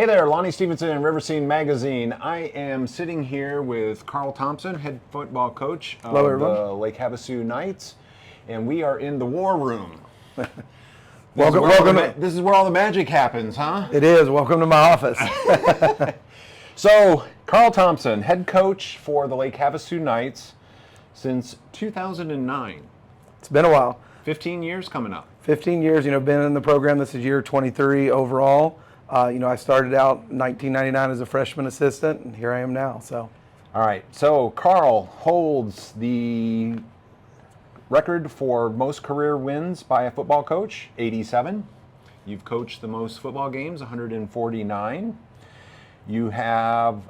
Hey there, Lonnie Stevenson and RiverScene magazine. I am sitting here with Karl Thompson, head football coach of the Lake Havasu Knights, and we are in the war room. This is where all the magic happens, huh? It is. Welcome to my office. So, Karl Thompson, head coach for the Lake Havasu Knights since 2009. It's been a while. 15 years coming up. 15 years, been in the program. This is year 23 overall. I started out in 1999 as a freshman assistant, and here I am now. So, all right. So, Karl holds the record for most career wins by a football coach, 87. You've coached the most football games, 149. You have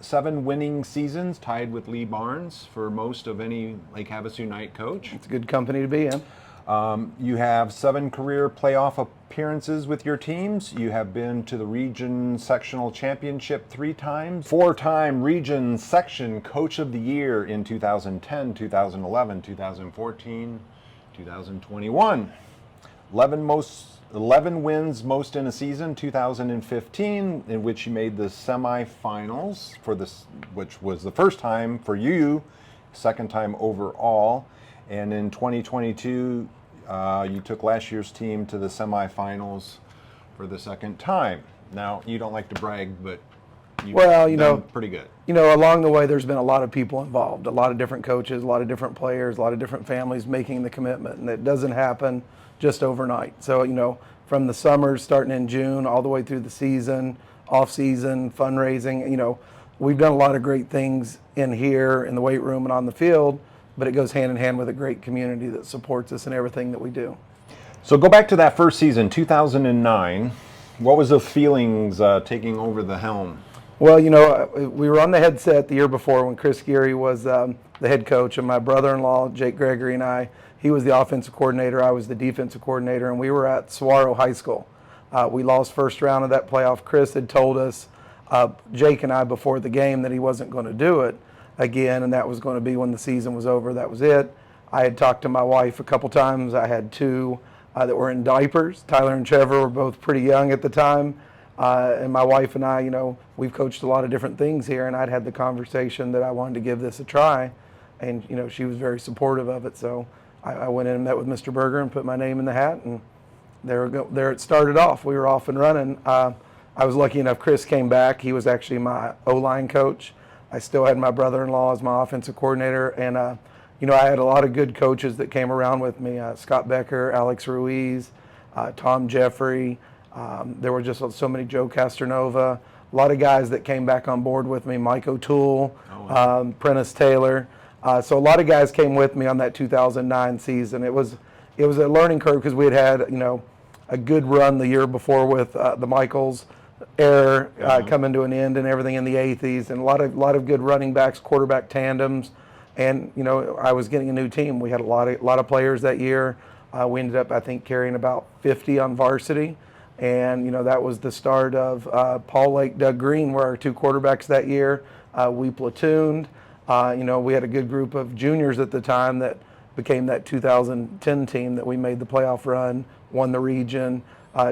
7 winning seasons, tied with Lee Barnes for most of any Lake Havasu Knight coach. It's a good company to be in. You have 7 career playoff appearances with your teams. You have been to the region sectional championship 3 times. 4-time region section coach of the year in 2010, 2011, 2014, 2021. 11 wins most in a season, 2015, in which you made the semifinals for this, which was the first time for you, second time overall. And in 2022, you took last year's team to the semifinals for the second time. Now, you don't like to brag, but you've done pretty good. Along the way, there's been a lot of people involved, a lot of different coaches, a lot of different players, a lot of different families making the commitment, and it doesn't happen just overnight. So, from the summers starting in June all the way through the season, off-season, fundraising, we've done a lot of great things in here, in the weight room and on the field, but it goes hand in hand with a great community that supports us in everything that we do. So go back to that first season, 2009. What was the feelings taking over the helm? Well, we were on the headset the year before when Chris Geary was the head coach, and my brother-in-law, Jake Gregory, and he was the offensive coordinator, I was the defensive coordinator, and we were at Saguaro High School. We lost first round of that playoff. Chris had told us, Jake and I, before the game that he wasn't going to do it again, and that was going to be when the season was over. That was it. I had talked to my wife a couple times. I had 2 that were in diapers. Tyler and Trevor were both pretty young at the time. And my wife and I, we've coached a lot of different things here, and I'd had the conversation that I wanted to give this a try. And, she was very supportive of it. So I went in and met with Mr. Berger and put my name in the hat, and there it started off. We were off and running. I was lucky enough, Chris came back. He was actually my O-line coach. I still had my brother-in-law as my offensive coordinator, and I had a lot of good coaches that came around with me. Scott Becker, Alex Ruiz, Tom Jeffrey. There were just so many, Joe Castronova. A lot of guys that came back on board with me. Mike O'Toole, Prentice Taylor. So a lot of guys came with me on that 2009 season. It was a learning curve because we had a good run the year before with the Michaels era coming to an end and everything in the 80s, and a lot of good running backs, quarterback tandems, and I was getting a new team. We had a lot of players that year. We ended up, I think, carrying about 50 on varsity, and that was the start of Paul Lake, Doug Green were our 2 quarterbacks that year. We platooned. We had a good group of juniors at the time that became that 2010 team that we made the playoff run, won the region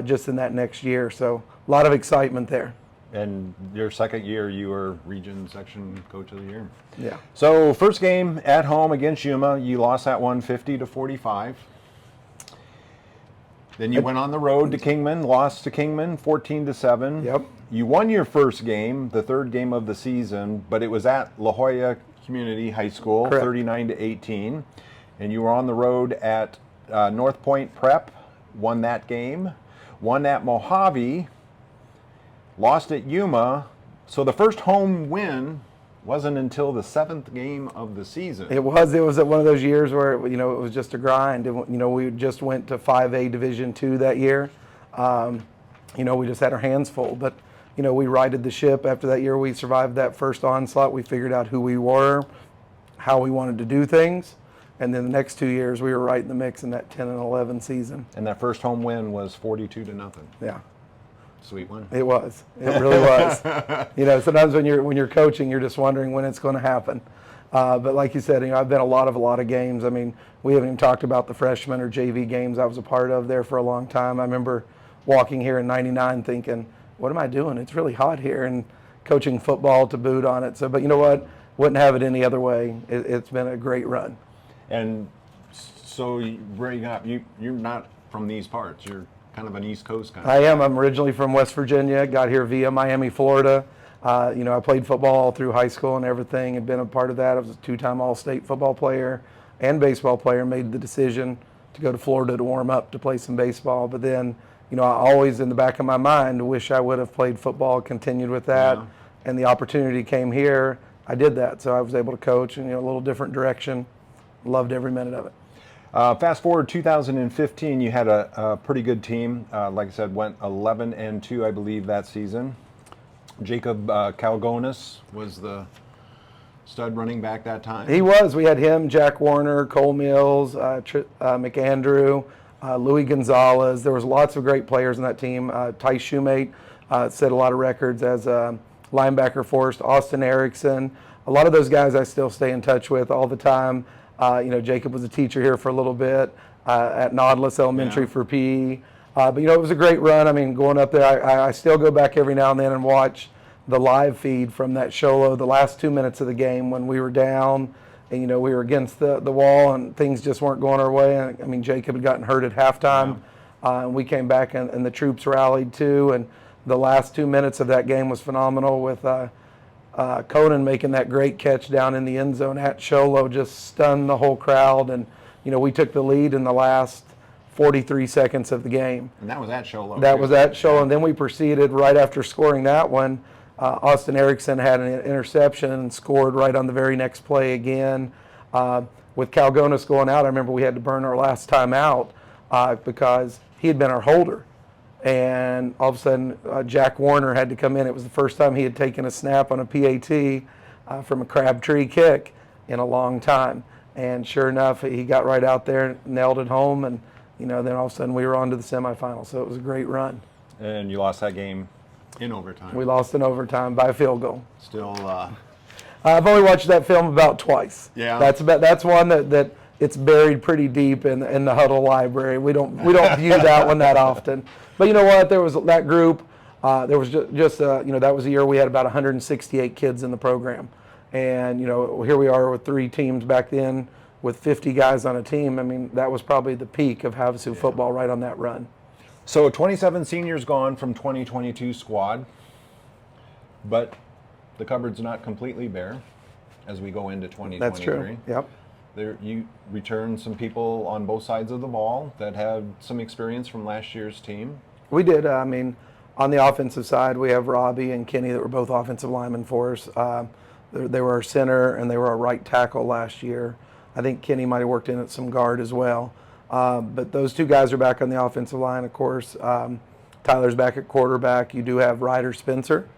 just in that next year. So a lot of excitement there. And your second year, you were region section coach of the year. Yeah. So first game at home against Yuma, you lost that one 50-45. Then you went on the road to Kingman, lost to Kingman 14-7. Yep. You won your first game, the third game of the season, but it was at La Jolla Community High School, 39-18. And you were on the road at North Point Prep, won that game, won at Mojave, lost at Yuma. So the first home win wasn't until the 7th game of the season. It was one of those years where it was just a grind. We just went to 5A Division II that year. We just had our hands full, but we righted the ship after that year. We survived that first onslaught. We figured out who we were, how we wanted to do things, and then the next 2 years we were right in the mix in that 10 and 11 season. And that first home win was 42-0. Yeah. Sweet one. It was. It really was. Sometimes when you're coaching, you're just wondering when it's going to happen. But like you said, I've been a lot of games. I mean, we haven't even talked about the freshman or JV games I was a part of there for a long time. I remember walking here in '99 thinking, what am I doing? It's really hot here, and coaching football to boot on it. So, but you know what? Wouldn't have it any other way. It's been a great run. And so growing up, you're not from these parts. You're kind of an East Coast kind of I am. I'm originally from West Virginia. Got here via Miami, Florida. I played football all through high school and everything, and been a part of that. I was a 2-time All-State football player and baseball player. Made the decision to go to Florida to warm up to play some baseball. But then, I always in the back of my mind wish I would have played football, continued with that, and the opportunity came here. I did that, so I was able to coach in a little different direction. Loved every minute of it. Fast forward 2015, you had a pretty good team. Like I said, went 11-2, I believe, that season. Jacob Kalgonis was the stud running back that time. He was. We had him, Jack Warner, Cole Mills, McAndrew, Louis Gonzalez. There was lots of great players in that team. Ty Shoemate set a lot of records as a linebacker for us. Austin Erickson. A lot of those guys I still stay in touch with all the time. Jacob was a teacher here for a little bit at Nautilus Elementary for PE. But it was a great run. I mean, going up there, I still go back every now and then and watch the live feed from that show, the last 2 minutes of the game when we were down and, we were against the wall and things just weren't going our way. And, I mean, Jacob had gotten hurt at halftime. And we came back and the troops rallied too. And the last 2 minutes of that game was phenomenal with Conan making that great catch down in the end zone at Sholo, just stunned the whole crowd. And, we took the lead in the last 43 seconds of the game. And that was at Sholo. That was at Sholo. And then we proceeded right after scoring that one. Austin Erickson had an interception and scored right on the very next play again. With Kalgonis going out, I remember we had to burn our last time out because he had been our holder. And all of a sudden, Jack Warner had to come in. It was the first time he had taken a snap on a PAT from a Crabtree kick in a long time. And sure enough, he got right out there, nailed it home, and then all of a sudden we were on to the semifinals. So it was a great run. And you lost that game in overtime. We lost in overtime by a field goal. Still, I've only watched that film about twice. Yeah. That's one that it's buried pretty deep in the Huddle library. We don't view that one that often. But you know what? There was that group. There was just that was a year we had about 168 kids in the program, and here we are with 3 teams back then with 50 guys on a team. I mean, that was probably the peak of Havasu football right on that run. So 27 seniors gone from 2022 squad, but the cupboard's not completely bare as we go into 2023. That's true. Yep. You returned some people on both sides of the ball that had some experience from last year's team. We did. I mean, on the offensive side, we have Robbie and Kenny that were both offensive linemen for us. They were our center and they were our right tackle last year. I think Kenny might have worked in at some guard as well. But those 2 guys are back on the offensive line, of course. Tyler's back at quarterback. You do have Ryder Spencer,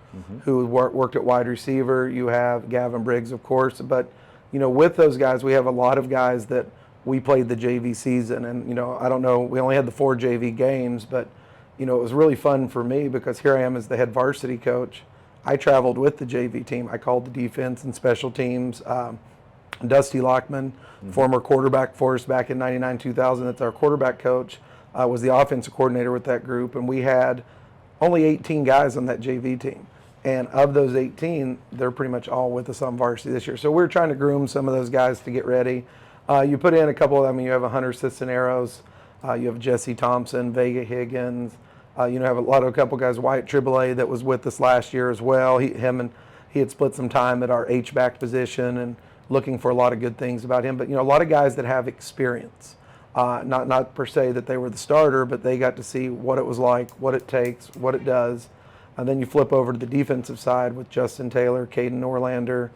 who worked at wide receiver. You have Gavin Briggs, of course. But, with those guys, we have a lot of guys that we played the JV season. And, I don't know, we only had the 4 JV games, but, it was really fun for me because here I am as the head varsity coach. I traveled with the JV team. I called the defense and special teams. Dusty Lockman, former quarterback for us back in 99-2000, that's our quarterback coach, was the offensive coordinator with that group. And we had only 18 guys on that JV team. And of those 18, they're pretty much all with us on varsity this year. So we're trying to groom some of those guys to get ready. You put in a couple of, you have a Hunter Cisneros, you have Jesse Thompson, Vega Higgins, you have a couple guys, Wyatt Triboulet that was with us last year as well. He had split some time at our H-back position and looking for a lot of good things about him. But, a lot of guys that have experience. Not per se that they were the starter, but they got to see what it was like, what it takes, what it does. And then you flip over to the defensive side with Justin Taylor, Caden Norlander,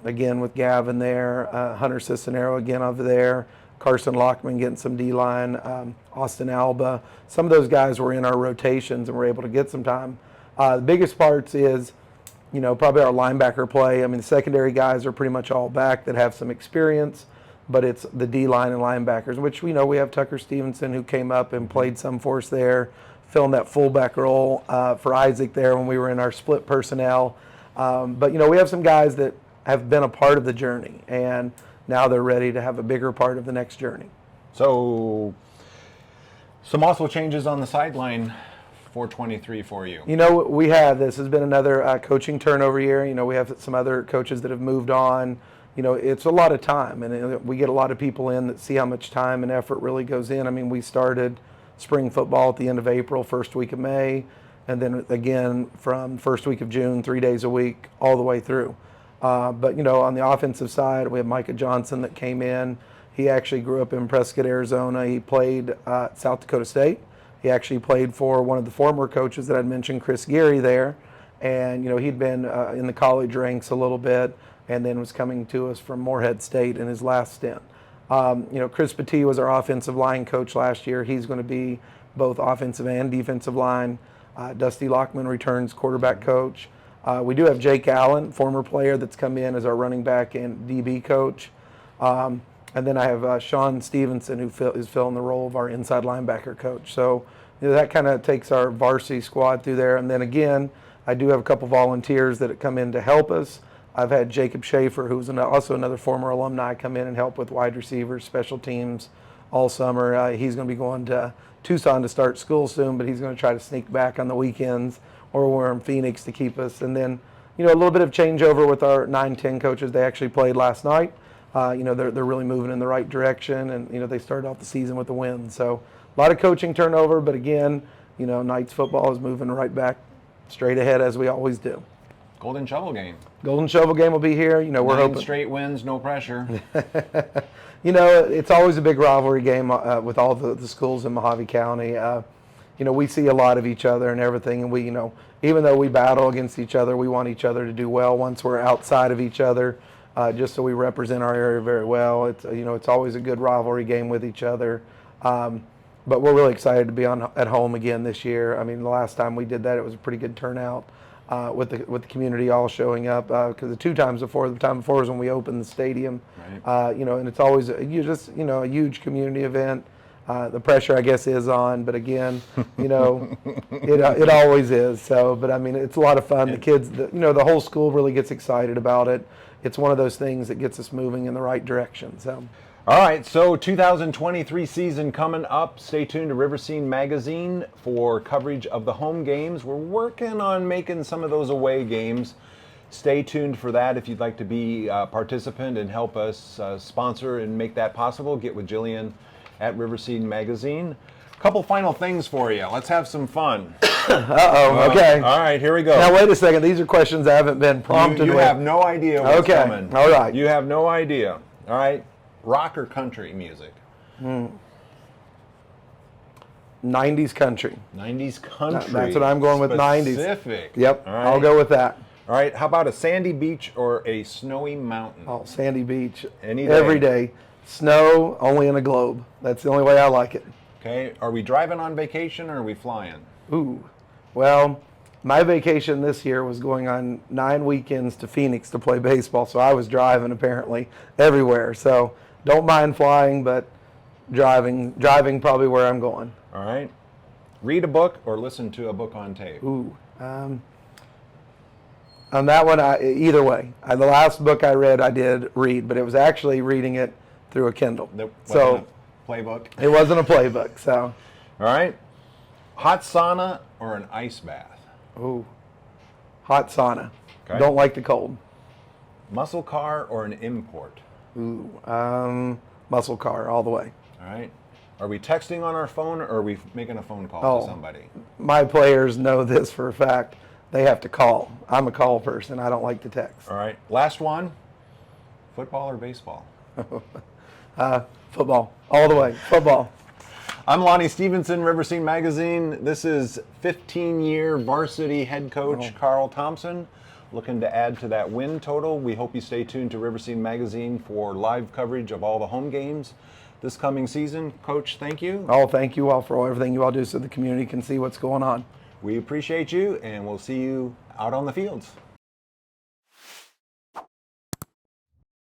again with Gavin there, Hunter Cisnero again over there, Carson Lockman getting some D-line, Austin Alba. Some of those guys were in our rotations and were able to get some time. The biggest parts is, probably our linebacker play. I mean, the secondary guys are pretty much all back that have some experience, but it's the D-line and linebackers, which we know we have Tucker Stevenson who came up and played some for us there, filling that fullback role for Isaac there when we were in our split personnel. But, we have some guys that have been a part of the journey, and now they're ready to have a bigger part of the next journey. So some also changes on the sideline for 23 for you? We have. This has been another coaching turnover year. We have some other coaches that have moved on. It's a lot of time, and we get a lot of people in that see how much time and effort really goes in. I mean, we started spring football at the end of April, first week of May, and then again from first week of June, 3 days a week, all the way through. But on the offensive side, we have Micah Johnson that came in. He actually grew up in Prescott, Arizona. He played at South Dakota State. He actually played for one of the former coaches that I'd mentioned, Chris Geary, there. And, he'd been in the college ranks a little bit and then was coming to us from Morehead State in his last stint. Chris Petit was our offensive line coach last year. He's going to be both offensive and defensive line. Dusty Lockman returns quarterback coach. We do have Jake Allen, former player, that's come in as our running back and DB coach. And then I have Sean Stevenson, who is filling the role of our inside linebacker coach. So that kind of takes our varsity squad through there. And then again, I do have a couple volunteers that have come in to help us. I've had Jacob Schaefer, who's also another former alumni, come in and help with wide receivers, special teams all summer. He's going to be going to Tucson to start school soon, but he's going to try to sneak back on the weekends, or we're in Phoenix to keep us. And then, a little bit of changeover with our 9-10 coaches. They actually played last night. They're really moving in the right direction, and they started off the season with a win. So a lot of coaching turnover, but again, Knights football is moving right back straight ahead as we always do. Golden Shovel game. Golden Shovel game will be here. We're 9 hoping straight wins, no pressure. It's always a big rivalry game with all the schools in Mojave County. We see a lot of each other and everything, and we, even though we battle against each other, we want each other to do well once we're outside of each other. Just so we represent our area very well. It's always a good rivalry game with each other. But we're really excited to be at home again this year. I mean, the last time we did that, it was a pretty good turnout with the community all showing up. Because the time before was when we opened the stadium. Right. And it's always a huge community event. The pressure, I guess, is on, but again, it always is. So, but I mean, it's a lot of fun. The kids, the whole school really gets excited about it. It's one of those things that gets us moving in the right direction. So, all right. So 2023 season coming up. Stay tuned to RiverScene magazine for coverage of the home games. We're working on making some of those away games. Stay tuned for that. If you'd like to be a participant and help us sponsor and make that possible, get with Jillian at RiverScene magazine. Couple final things for you. Let's have some fun. Okay. All right, here we go. Now, wait a second. These are questions I haven't been prompted You with. have no idea what's coming. All right. You have no idea. All right. Rock or country music? 90s country. 90s country. That's what I'm going with, 90s. Specific. Yep, All right. I'll go with that. All right. How about a sandy beach or a snowy mountain? Oh, sandy beach. Any day. Every day. Snow, only in a globe. That's the only way I like it. Okay. Are we driving on vacation or are we flying? Ooh. Well, my vacation this year was going on 9 weekends to Phoenix to play baseball, so I was driving apparently everywhere. So don't mind flying, but driving probably where I'm going. All right. Read a book or listen to a book on tape? Ooh. On that one, either way. The last book I read, I did read, but it was actually reading it through a Kindle. So playbook? It wasn't a playbook. So. All right. Hot sauna or an ice bath? Ooh. Hot sauna. Okay. Don't like the cold. Muscle car or an import? Ooh. Muscle car all the way. All right. Are we texting on our phone or are we making a phone call to somebody? My players know this for a fact. They have to call. I'm a call person. I don't like to text. All right. Last one. Football or baseball? Football. All the way. Football. I'm Lonnie Stevenson, RiverScene magazine. This is 15-year varsity head coach Karl Thompson, looking to add to that win total. We hope you stay tuned to RiverScene magazine for live coverage of all the home games this coming season. Coach, thank you. Oh, thank you all for everything you all do so the community can see what's going on. We appreciate you, and we'll see you out on the fields.